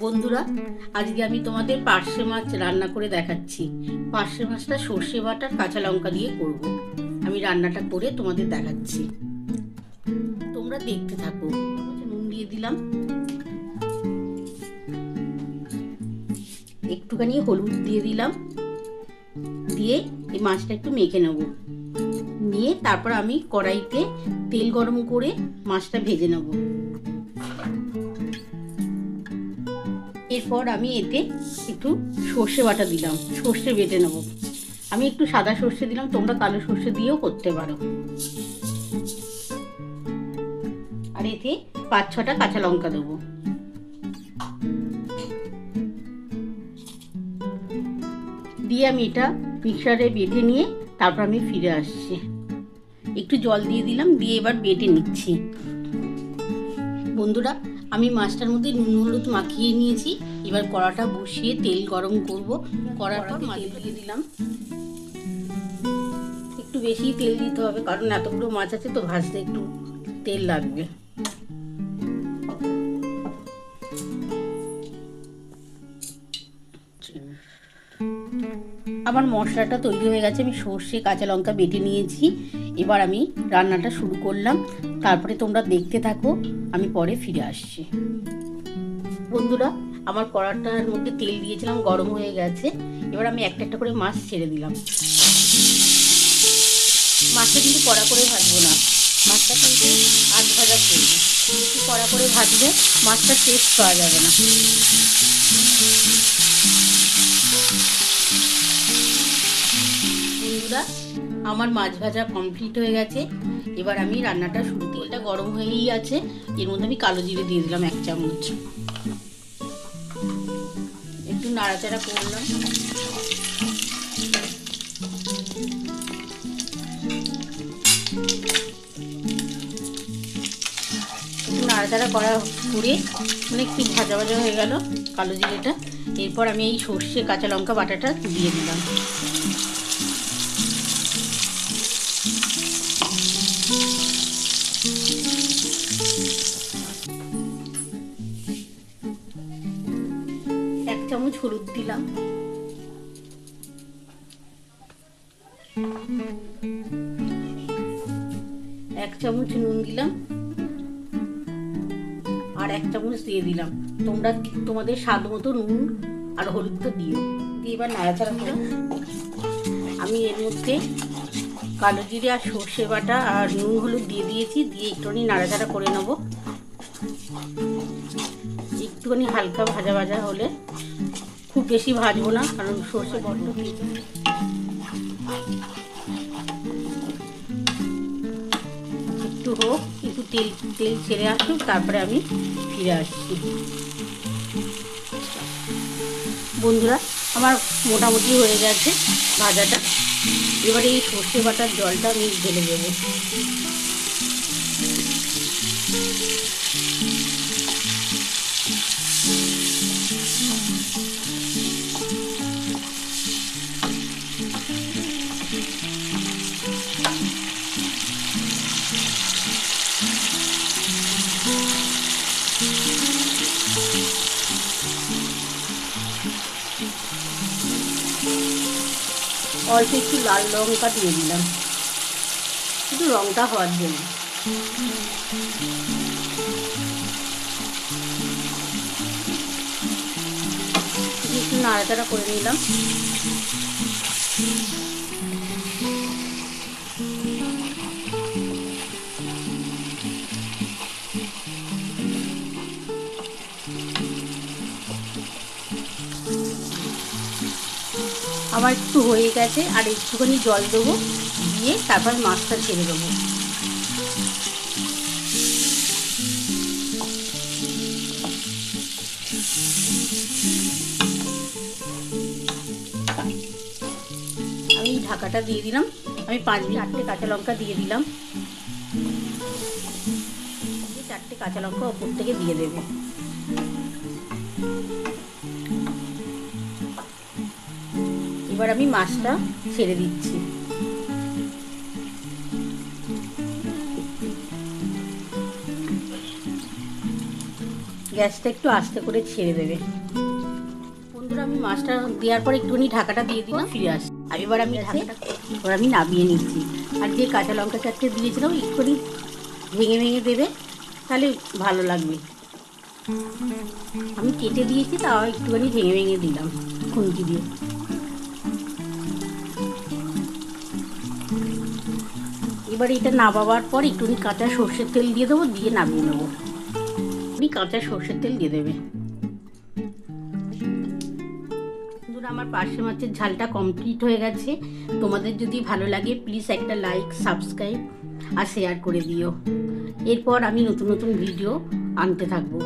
বন্ধুরা, আজকে আমি তোমাদের পার্শে মাছ রান্না করে দেখাচ্ছি। পার্শে মাছটা সর্ষে বাটা কাঁচা লঙ্কা দিয়ে করব। আমি রান্নাটা করে তোমাদের দেখাচ্ছি, তোমরা দেখতে থাকো। নুন দিয়ে দিলাম, একটুখানি হলুদ দিয়ে দিলাম, দিয়ে এই মাছটা একটু মেখে নেব। নিয়ে তারপর আমি কড়াইতে তেল গরম করে মাছটা ভেজে নেব। এরপর আমি এতে একটু সর্ষে বাটা দিলাম, সর্ষে বেটে নেব। আমি একটু সাদা সর্ষে দিলাম, তোমরা কালো সর্ষে দিয়েও করতে পারো। আর এতে 5-6টা কাঁচা লঙ্কা দেবো। দিয়ে আমি এটা মিক্সারে বেটে নিয়ে তারপর আমি ফিরে আসছি। একটু জল দিয়ে দিলাম, দিয়ে এবার বেটে নিচ্ছি। বন্ধুরা, আমি মাছটার মধ্যে নুন হলুদ মাখিয়ে নিয়েছি। এবার কড়াটা বসিয়ে তেল গরম করব। কড়ার পর মাছ দিয়ে দিলাম। একটু বেশি তেল দিতে হবে, কারণ এতগুলো মাছ আছে তো ভাজতে একটু তেল লাগবে। আমার মশলাটা তৈরি হয়ে গেছে। আমি সর্ষে কাঁচা লঙ্কা বেটে নিয়েছি। এবার আমি রান্নাটা শুরু করলাম, তারপরে তোমরা দেখতে থাকো, আমি পরে ফিরে আসছি। বন্ধুরা, আমার কড়াটার মধ্যে তেল দিয়েছিলাম, গরম হয়ে গেছে। এবার আমি একটা একটা করে মাছ ছেড়ে দিলাম। মাছটা কিন্তু কড়া করে ভাজবো না, মাছটা কিন্তু আধ ভাজা করবো। একটু কড়া করে ভাজলে মাছটার টেস্ট পাওয়া যাবে না। বন্ধুরা, আমার মাছ ভাজা কমপ্লিট হয়ে গেছে। এবার আমি রান্নাটা শুরু। তেলটা গরম হয়েই আছে, এর মধ্যে আমি কালো জিরে দিয়ে দিলাম 1 চামচ। একটু নাড়াচাড়া করলাম। নাড়াচাড়া করে মানে একটু ভাজা ভাজা হয়ে গেল কালো জিরেটা। এরপর আমি এই সর্ষে কাঁচা লঙ্কা বাটাটা দিয়ে দিলাম। এক চামচ হলুদ দিলাম, 1 চামচ নুন দিলাম, আর 1 চামচ দিয়ে দিলাম। তোমরা তোমাদের স্বাদ মতো নুন আর হলুদটা দিও। দিয়ে এবার নাড়াচাড়া করে আমি এর মধ্যে কালো জিরে আর সর্ষে বাটা আর নুন হলুদ দিয়ে দিয়েছি। দিয়ে একটুখানি নাড়াচাড়া করে নেব। একটুখানি হালকা ভাজা ভাজা হলে, খুব বেশি ভাজবো না, কারণ সর্ষে বড্ড একটু হোক, একটু তেল ছেড়ে আসুক, তারপরে আমি ফিরে আসছি। বন্ধুরা, আমার মোটামুটি হয়ে গেছে ভাজাটা। এবারে এই সর্ষে বাটার জলটা আমি ঢেলে দেবো। অল্প একটু লাল লঙ্কা দিয়ে দিলাম, একটু রংটা হওয়ার জন্য। একটু নাড়াচাড়া করে নিলাম। আমার একটু হয়ে গেছে, আর একটুখানি জল দেবো, দিয়ে তারপর মাছটা ছেড়ে দেবো। আমি ঢাকাটা দিয়ে দিলাম। আমি 5-8টে কাঁচা লঙ্কা দিয়ে দিলাম। 4টে কাঁচা লঙ্কা ওপর থেকে দিয়ে দেবে। এবার আমি মাছটা ছেড়ে দিচ্ছি। গ্যাসটা একটু আস্তে করে ছেড়ে দেবে। বন্ধুরা আমি মাছটা দেওয়ার পর একটুখানি ঢাকাটা দিয়ে দিলাম, ফিরে আসি। আর এবার আমি নামিয়ে নিচ্ছি। আর যে কাঁচা লঙ্কা চারটে দিয়েছিলাম একটুখানি ভেঙে ভেঙে দেবে, তাহলে ভালো লাগবে। আমি কেটে দিয়েছি, তাও একটুখানি ভেঙে ভেঙে দিলাম খুন্তি দিয়ে। এবার এটা নামাবার পর একটুখানি কাঁচা সর্ষের তেল দিয়ে দেবো, দিয়ে নামিয়ে নেবো। আপনি কাঁচা সর্ষের তেল দিয়ে দেবে। আমার পার্শে মাছের ঝালটা কমপ্লিট হয়ে গেছে। তোমাদের যদি ভালো লাগে প্লিজ একটা লাইক, সাবস্ক্রাইব আর শেয়ার করে দিও। এরপর আমি নতুন নতুন ভিডিও আনতে থাকবো।